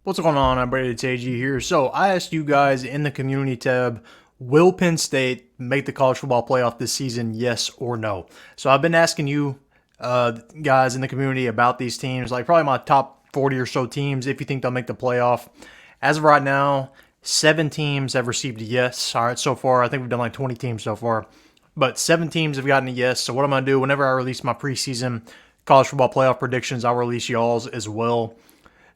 What's going on, everybody? It's AG here. So I asked you guys in the community tab, will Penn State make the college football playoff this season, yes or no? So I've been asking you guys in the community about these teams, like probably my top 40 or so teams, if you think they'll make the playoff. As of right now, 7 teams have received a yes. All right, so far, I think we've done like 20 teams so far. But 7 teams have gotten a yes. So what I'm going to do, whenever I release my preseason college football playoff predictions, I'll release y'all's as well.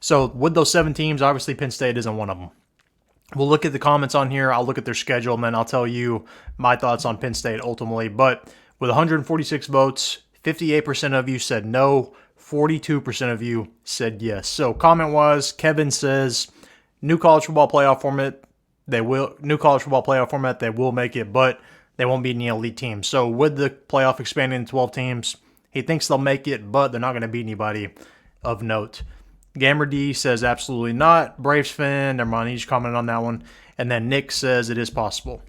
So with those 7 teams, obviously Penn State isn't one of them. We'll look at the comments on here. I'll look at their schedule, and then I'll tell you my thoughts on Penn State ultimately. But with 146 votes, 58% of you said no, 42% of you said yes. So comment-wise, Kevin says new college football playoff format, they will make it, but they won't beat any elite teams. So with the playoff expanding to 12 teams, he thinks they'll make it, but they're not going to beat anybody of note. Gamer D says absolutely not. Braves fan, never mind, he just commented on that one. And then Nick says it is possible.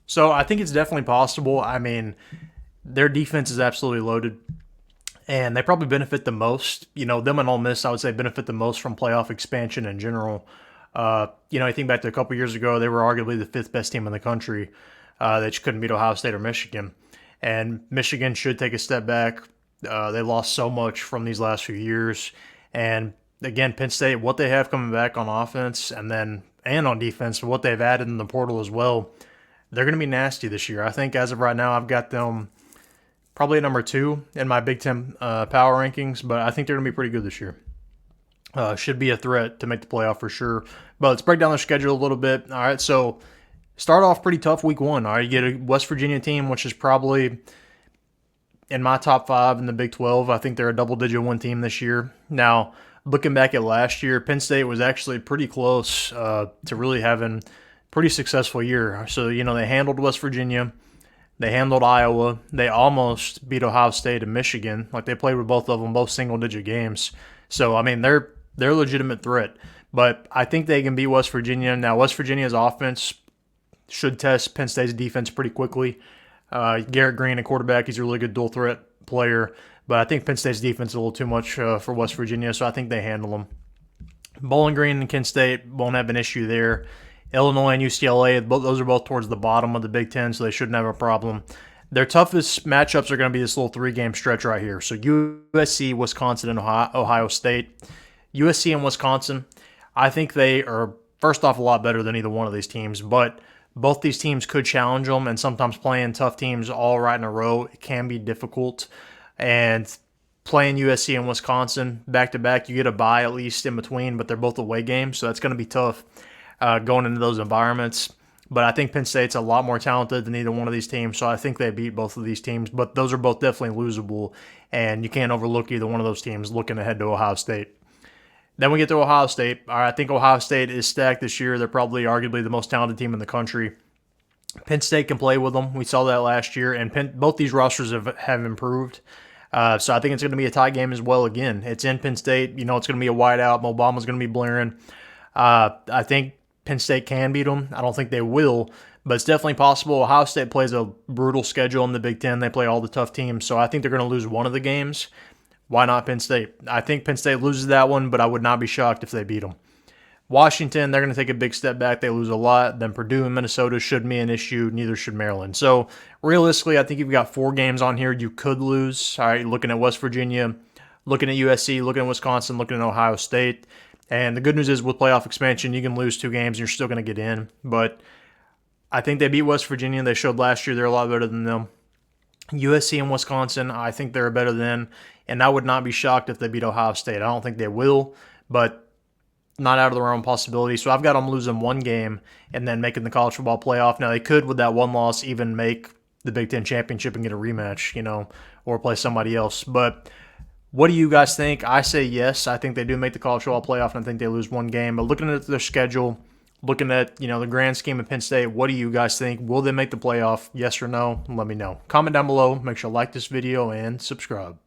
So I think it's definitely possible. I mean, their defense is absolutely loaded, and they probably benefit the most. You know, them and Ole Miss, I would say, benefit the most from playoff expansion in general. You think back to a couple years ago, they were arguably the 5th best team in the country. They just couldn't beat Ohio State or Michigan. And Michigan should take a step back. They lost so much from these last few years. And again, Penn State, what they have coming back on offense and on defense, what they've added in the portal as well, they're going to be nasty this year. I think as of right now, I've got them probably at number 2 in my Big Ten power rankings, but I think they're going to be pretty good this year. Should be a threat to make the playoff for sure. But let's break down their schedule a little bit. All right, so start off pretty tough week 1. All right, you get a West Virginia team, which is probably in my top 5 in the Big 12. I think they're a double-digit win team this year. Now, looking back at last year, Penn State was actually pretty close to really having a pretty successful year. So, they handled West Virginia. They handled Iowa. They almost beat Ohio State and Michigan. Like, they played with both of them, both single-digit games. So, I mean, they're a legitimate threat. But I think they can beat West Virginia. Now, West Virginia's offense should test Penn State's defense pretty quickly. Garrett Green, a quarterback, he's a really good dual-threat player. But I think Penn State's defense is a little too much for West Virginia, so I think they handle them. Bowling Green and Kent State won't have an issue there. Illinois and UCLA, those are both towards the bottom of the Big Ten, so they shouldn't have a problem. Their toughest matchups are going to be this little 3-game stretch right here. So USC, Wisconsin, and Ohio State. USC and Wisconsin, I think they are, first off, a lot better than either one of these teams, but both these teams could challenge them, and sometimes playing tough teams all right in a row, it can be difficult. And playing USC and Wisconsin back-to-back, you get a bye at least in between, but they're both away games, so that's going to be tough going into those environments. But I think Penn State's a lot more talented than either one of these teams, so I think they beat both of these teams. But those are both definitely losable, and you can't overlook either one of those teams looking ahead to Ohio State. Then we get to Ohio State. All right, I think Ohio State is stacked this year. They're probably arguably the most talented team in the country. Penn State can play with them. We saw that last year, and both these rosters have improved. So I think it's going to be a tie game as well again. It's in Penn State. It's going to be a whiteout. Mo Bamba's going to be blaring. I think Penn State can beat them. I don't think they will, but it's definitely possible. Ohio State plays a brutal schedule in the Big Ten. They play all the tough teams, so I think they're going to lose one of the games. Why not Penn State? I think Penn State loses that one, but I would not be shocked if they beat them. Washington, they're going to take a big step back. They lose a lot. Then Purdue and Minnesota shouldn't be an issue. Neither should Maryland. So realistically, I think you've got 4 games on here you could lose. All right, looking at West Virginia, looking at USC, looking at Wisconsin, looking at Ohio State. And the good news is with playoff expansion, you can lose 2 games and you're still going to get in. But I think they beat West Virginia. They showed last year they're a lot better than them. USC and Wisconsin, I think they're better than. And I would not be shocked if they beat Ohio State. I don't think they will, but not out of the realm of possibility. So I've got them losing 1 game and then making the college football playoff. Now, they could, with that 1 loss, even make the Big Ten championship and get a rematch, or play somebody else. But what do you guys think? I say yes. I think they do make the college football playoff, and I think they lose 1 game. But looking at their schedule, looking at, the grand scheme of Penn State, what do you guys think? Will they make the playoff? Yes or no? Let me know. Comment down below. Make sure to like this video and subscribe.